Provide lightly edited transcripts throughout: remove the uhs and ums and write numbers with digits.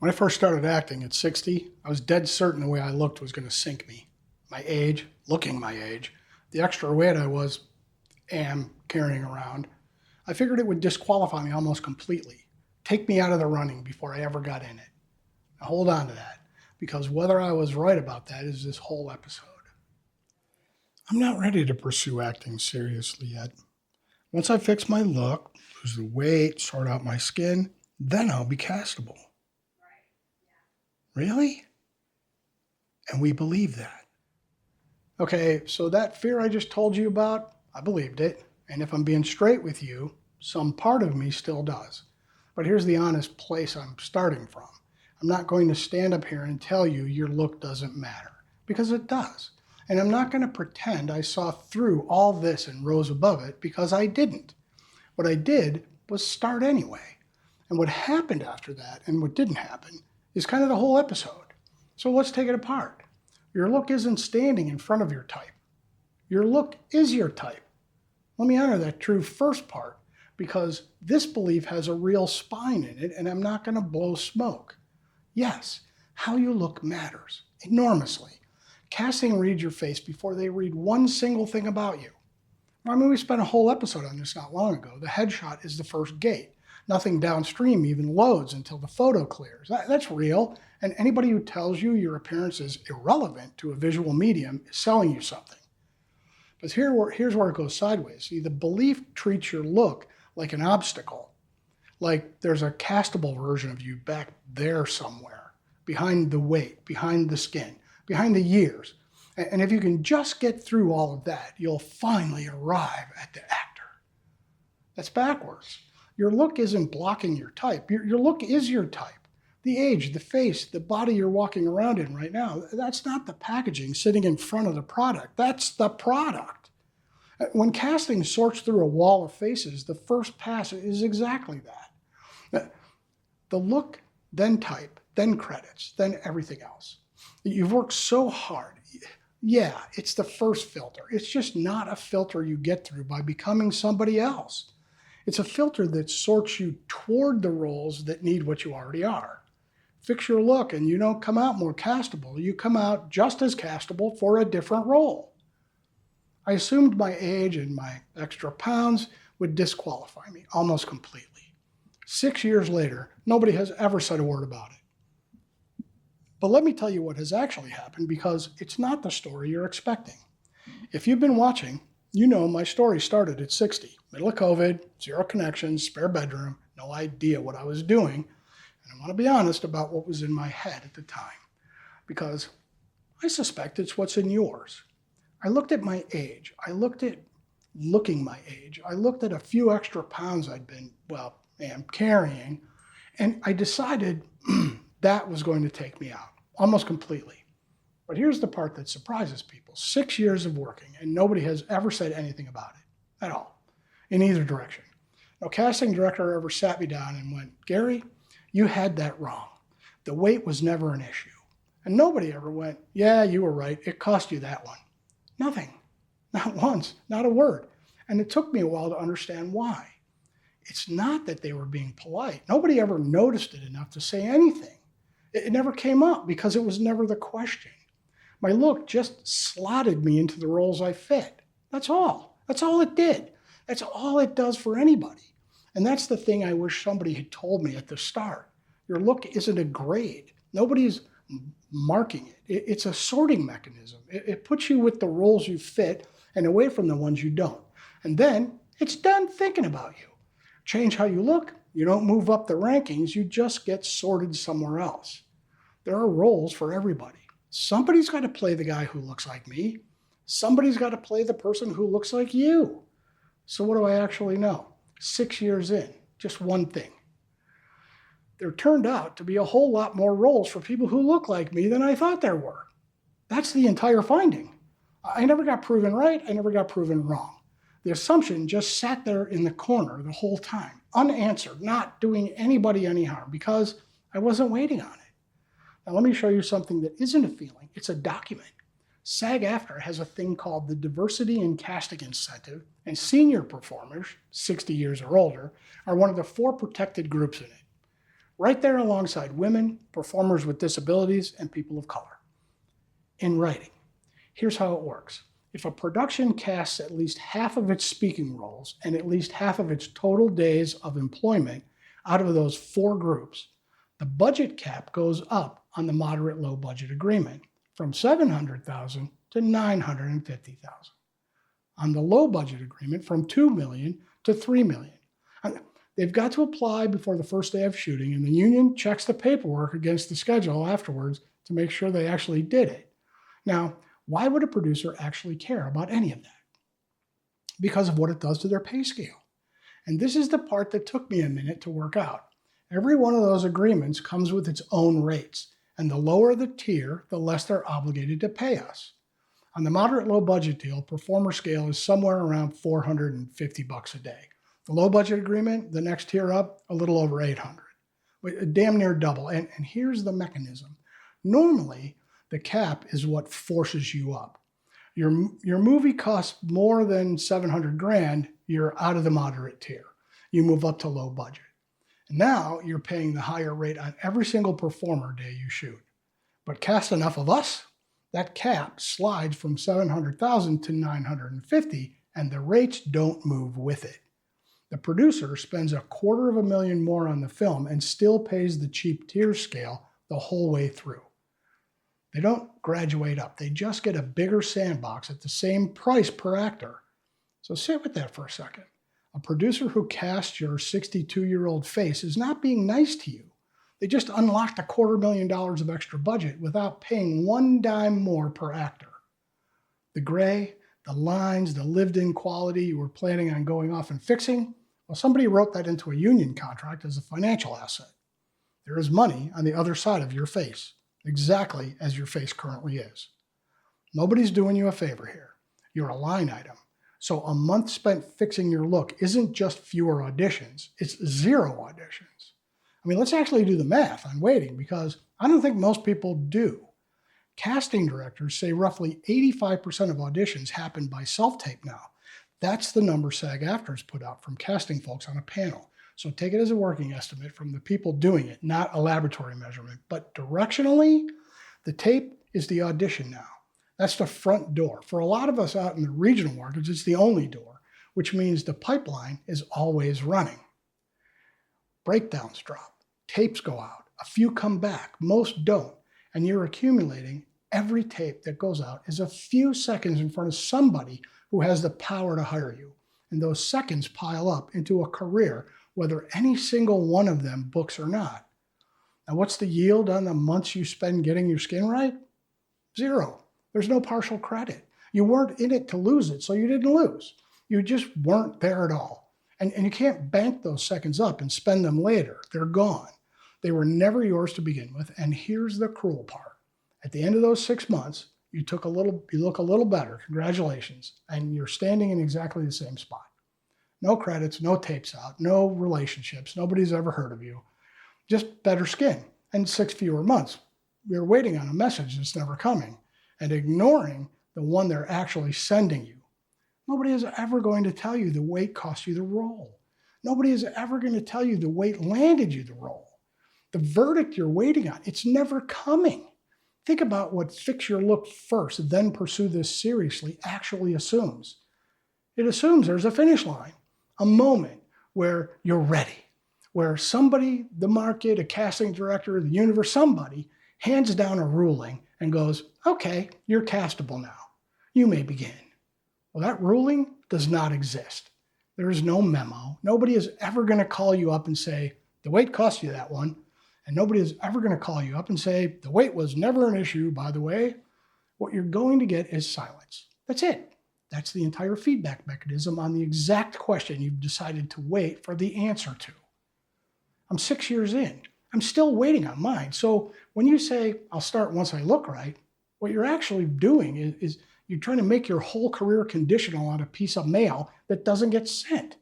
When I first started acting at 60, I was dead certain the way I looked was going to sink me. My age, looking my age, the extra weight I am carrying around, I figured it would disqualify me almost completely, take me out of the running before I ever got in it. Now hold on to that, because whether I was right about that is this whole episode. I'm not ready to pursue acting seriously yet. Once I fix my look, lose the weight, sort out my skin, then I'll be castable. Really? And we believe that. Okay, so that fear I just told you about, I believed it. And if I'm being straight with you, some part of me still does. But here's the honest place I'm starting from. I'm not going to stand up here and tell you your look doesn't matter, because it does. And I'm not going to pretend I saw through all this and rose above it, because I didn't. What I did was start anyway. And what happened after that and what didn't happen is kind of the whole episode. So let's take it apart. Your look isn't standing in front of your type. Your look is your type. Let me honor that true first part, because this belief has a real spine in it, and I'm not going to blow smoke. Yes, how you look matters enormously. Casting reads your face before they read one single thing about you. I mean, we spent a whole episode on this not long ago. The headshot is the first gate. Nothing downstream even loads until the photo clears. That's real, and anybody who tells you your appearance is irrelevant to a visual medium is selling you something. But here's where it goes sideways. See, the belief treats your look like an obstacle, like there's a castable version of you back there somewhere, behind the weight, behind the skin, behind the years. And if you can just get through all of that, you'll finally arrive at the actor. That's backwards. Your look isn't blocking your type. Your look is your type. The age, the face, the body you're walking around in right now, that's not the packaging sitting in front of the product. That's the product. When casting sorts through a wall of faces, the first pass is exactly that. The look, then type, then credits, then everything else. You've worked so hard. Yeah, it's the first filter. It's just not a filter you get through by becoming somebody else. It's a filter that sorts you toward the roles that need what you already are. Fix your look and you don't come out more castable. You come out just as castable for a different role. I assumed my age and my extra pounds would disqualify me almost completely. 6 years later, nobody has ever said a word about it. But let me tell you what has actually happened, because it's not the story you're expecting. If you've been watching, you know my story started at 60. Middle of COVID, zero connections, spare bedroom, no idea what I was doing. And I want to be honest about what was in my head at the time, because I suspect it's what's in yours. I looked at my age. I looked at looking my age. I looked at a few extra pounds am carrying, and I decided that was going to take me out almost completely. But here's the part that surprises people. 6 years of working, and nobody has ever said anything about it at all, in either direction. No casting director ever sat me down and went, "Gary, you had that wrong. The weight was never an issue." And nobody ever went, "Yeah, you were right. It cost you that one." Nothing. Not once. Not a word. And it took me a while to understand why. It's not that they were being polite. Nobody ever noticed it enough to say anything. It never came up because it was never the question. My look just slotted me into the roles I fit. That's all. That's all it did. That's all it does for anybody. And that's the thing I wish somebody had told me at the start. Your look isn't a grade. Nobody's marking it. It's a sorting mechanism. It puts you with the roles you fit and away from the ones you don't. And then it's done thinking about you. Change how you look, you don't move up the rankings, you just get sorted somewhere else. There are roles for everybody. Somebody's got to play the guy who looks like me. Somebody's got to play the person who looks like you. So what do I actually know? 6 years in, just one thing. There turned out to be a whole lot more roles for people who look like me than I thought there were. That's the entire finding. I never got proven right. I never got proven wrong. The assumption just sat there in the corner the whole time, unanswered, not doing anybody any harm, because I wasn't waiting on it. Now let me show you something that isn't a feeling, it's a document. SAG-AFTRA has a thing called the Diversity in Casting Incentive, and senior performers, 60 years or older, are one of the 4 protected groups in it. right there alongside women, performers with disabilities, and people of color. In writing, here's how it works. If a production casts at least half of its speaking roles and at least half of its total days of employment out of those 4 groups, the budget cap goes up on the moderate low budget agreement from $700,000 to $950,000. On the low budget agreement from $2 million to $3 million. They've got to apply before the first day of shooting, and the union checks the paperwork against the schedule afterwards to make sure they actually did it. Now, why would a producer actually care about any of that? Because of what it does to their pay scale. And this is the part that took me a minute to work out. Every one of those agreements comes with its own rates, and the lower the tier, the less they're obligated to pay us. On the moderate low budget deal, performer scale is somewhere around $450 a day. The low budget agreement, the next tier up, a little over $800, damn near double. And here's the mechanism. Normally, the cap is what forces you up. Your movie costs more than $700,000, you're out of the moderate tier. You move up to low budget. And now you're paying the higher rate on every single performer day you shoot. But cast enough of us, that cap slides from $700,000 to $950,000, and the rates don't move with it. The producer spends $250,000 more on the film and still pays the cheap tier scale the whole way through. They don't graduate up. They just get a bigger sandbox at the same price per actor. So sit with that for a second. A producer who casts your 62-year-old face is not being nice to you. They just unlocked $250,000 of extra budget without paying one dime more per actor. The gray, the lines, the lived-in quality you were planning on going off and fixing, well, somebody wrote that into a union contract as a financial asset. There is money on the other side of your face, exactly as your face currently is. Nobody's doing you a favor here. You're a line item. So a month spent fixing your look isn't just fewer auditions, it's 0 auditions. I mean, let's actually do the math on waiting, because I don't think most people do. Casting directors say roughly 85% of auditions happen by self-tape now. That's the number SAG-AFTRA's put out from casting folks on a panel. So take it as a working estimate from the people doing it, not a laboratory measurement. But directionally, the tape is the audition now. That's the front door. For a lot of us out in the regional markets, it's the only door, which means the pipeline is always running. Breakdowns drop, tapes go out, a few come back, most don't, and you're accumulating. Every tape that goes out is a few seconds in front of somebody who has the power to hire you. And those seconds pile up into a career, whether any single one of them books or not. Now, what's the yield on the months you spend getting your skin right? 0. There's no partial credit. You weren't in it to lose it, so you didn't lose. You just weren't there at all. And you can't bank those seconds up and spend them later. They're gone. They were never yours to begin with. And here's the cruel part. At the end of those 6 months, you look a little better. Congratulations. And you're standing in exactly the same spot. No credits, no tapes out, no relationships. Nobody's ever heard of you. Just better skin and 6 fewer months. You're waiting on a message that's never coming and ignoring the one they're actually sending you. Nobody is ever going to tell you the weight cost you the role. Nobody is ever going to tell you the weight landed you the role. The verdict you're waiting on, it's never coming. Think about what fix your look first, then pursue this seriously actually assumes. It assumes there's a finish line, a moment where you're ready, where somebody, the market, a casting director, the universe, somebody hands down a ruling and goes, okay, you're castable now. You may begin. Well, that ruling does not exist. There is no memo. Nobody is ever going to call you up and say, the weight cost you that one. And nobody is ever going to call you up and say, the weight was never an issue, by the way. What you're going to get is silence. That's it. That's the entire feedback mechanism on the exact question you've decided to wait for the answer to. I'm 6 years in. I'm still waiting on mine. So when you say, I'll start once I look right, what you're actually doing is you're trying to make your whole career conditional on a piece of mail that doesn't get sent.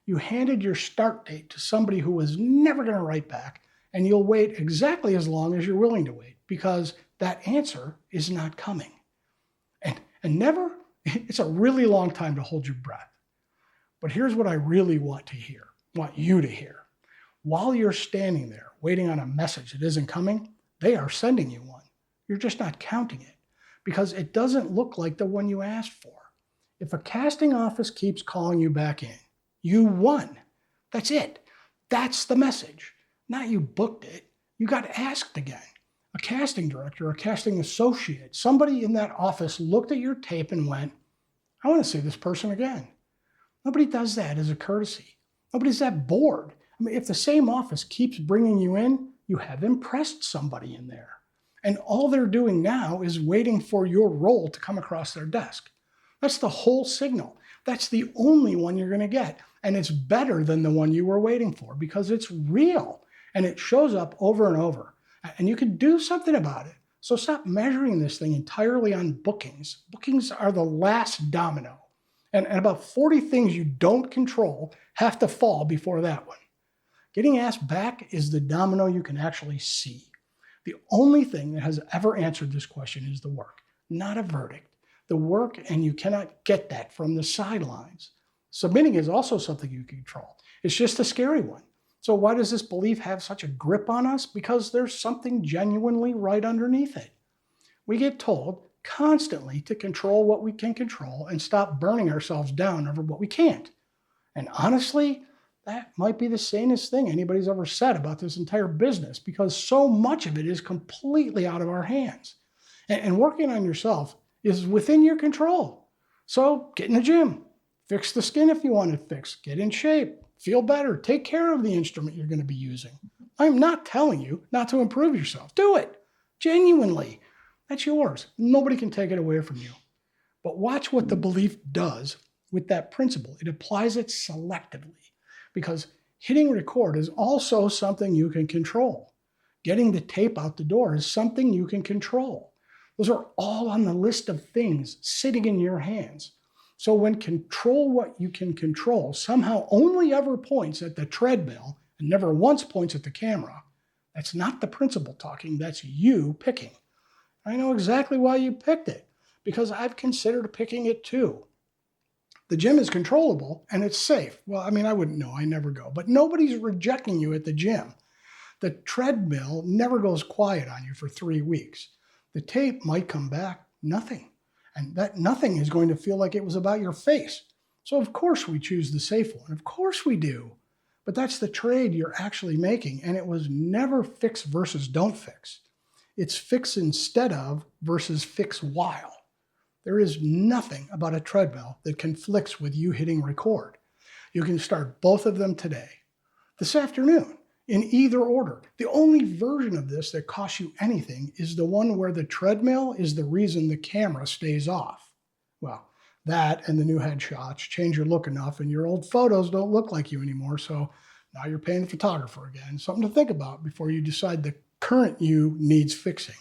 You handed your start date to somebody who was never going to write back, and you'll wait exactly as long as you're willing to wait, because that answer is not coming. And never, it's a really long time to hold your breath. But here's what I really want you to hear. While you're standing there, waiting on a message that isn't coming, they are sending you one. You're just not counting it because it doesn't look like the one you asked for. If a casting office keeps calling you back in, you won. That's it. That's the message. Not you booked it. You got asked again. A casting director, a casting associate, somebody in that office looked at your tape and went, I want to see this person again. Nobody does that as a courtesy. Nobody's that bored. I mean, if the same office keeps bringing you in, you have impressed somebody in there. And all they're doing now is waiting for your role to come across their desk. That's the whole signal. That's the only one you're going to get. And it's better than the one you were waiting for because it's real and it shows up over and over. And you can do something about it. So stop measuring this thing entirely on bookings. Bookings are the last domino. And about 40 things you don't control have to fall before that one. Getting asked back is the domino you can actually see. The only thing that has ever answered this question is the work, not a verdict. The work, and you cannot get that from the sidelines. Submitting is also something you can control. It's just a scary one. So why does this belief have such a grip on us? Because there's something genuinely right underneath it. We get told constantly to control what we can control and stop burning ourselves down over what we can't. And honestly, that might be the sanest thing anybody's ever said about this entire business because so much of it is completely out of our hands. And working on yourself is within your control. So get in the gym, fix the skin if you want it fixed, get in shape, feel better, take care of the instrument you're going to be using. I'm not telling you not to improve yourself. Do it. Genuinely. That's yours. Nobody can take it away from you. But watch what the belief does with that principle. It applies it selectively because hitting record is also something you can control. Getting the tape out the door is something you can control. Those are all on the list of things sitting in your hands. So when control what you can control somehow only ever points at the treadmill and never once points at the camera, that's not the principle talking, that's you picking. I know exactly why you picked it, because I've considered picking it too. The gym is controllable and it's safe. Well, I mean, I wouldn't know, I never go, but nobody's rejecting you at the gym. The treadmill never goes quiet on you for 3 weeks. The tape might come back nothing. And that nothing is going to feel like it was about your face. So of course we choose the safe one. Of course we do. But that's the trade you're actually making. And it was never fix versus don't fix. It's fix instead of versus fix while. There is nothing about a treadmill that conflicts with you hitting record. You can start both of them today, this afternoon, in either order. The only version of this that costs you anything is the one where the treadmill is the reason the camera stays off. Well, that and the new headshots change your look enough and your old photos don't look like you anymore, so now you're paying a photographer again. Something to think about before you decide the current you needs fixing.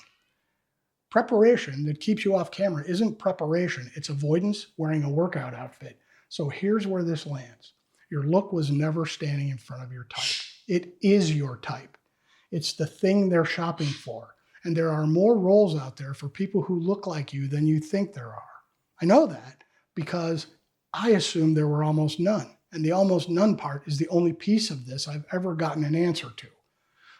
Preparation that keeps you off camera isn't preparation, it's avoidance wearing a workout outfit. So here's where this lands. Your look was never standing in front of your type. It is your type. It's the thing they're shopping for. And there are more roles out there for people who look like you than you think there are. I know that because I assumed there were almost none. And the almost none part is the only piece of this I've ever gotten an answer to.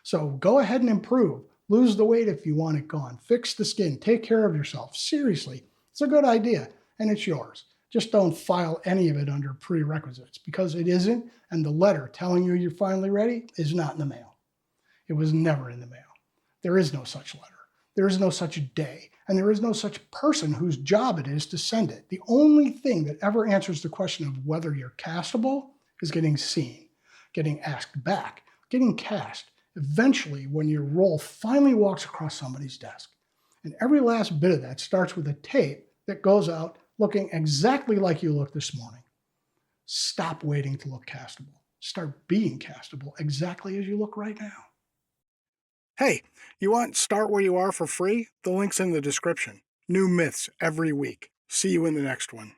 So go ahead and improve. Lose the weight if you want it gone. Fix the skin. Take care of yourself. Seriously, it's a good idea and it's yours. Just don't file any of it under prerequisites because it isn't, and the letter telling you you're finally ready is not in the mail. It was never in the mail. There is no such letter. There is no such day, and there is no such person whose job it is to send it. The only thing that ever answers the question of whether you're castable is getting seen, getting asked back, getting cast, eventually when your role finally walks across somebody's desk. And every last bit of that starts with a tape that goes out looking exactly like you look this morning. Stop waiting to look castable. Start being castable exactly as you look right now. Hey, you want Start Where You Are for free? The link's in the description. New myths every week. See you in the next one.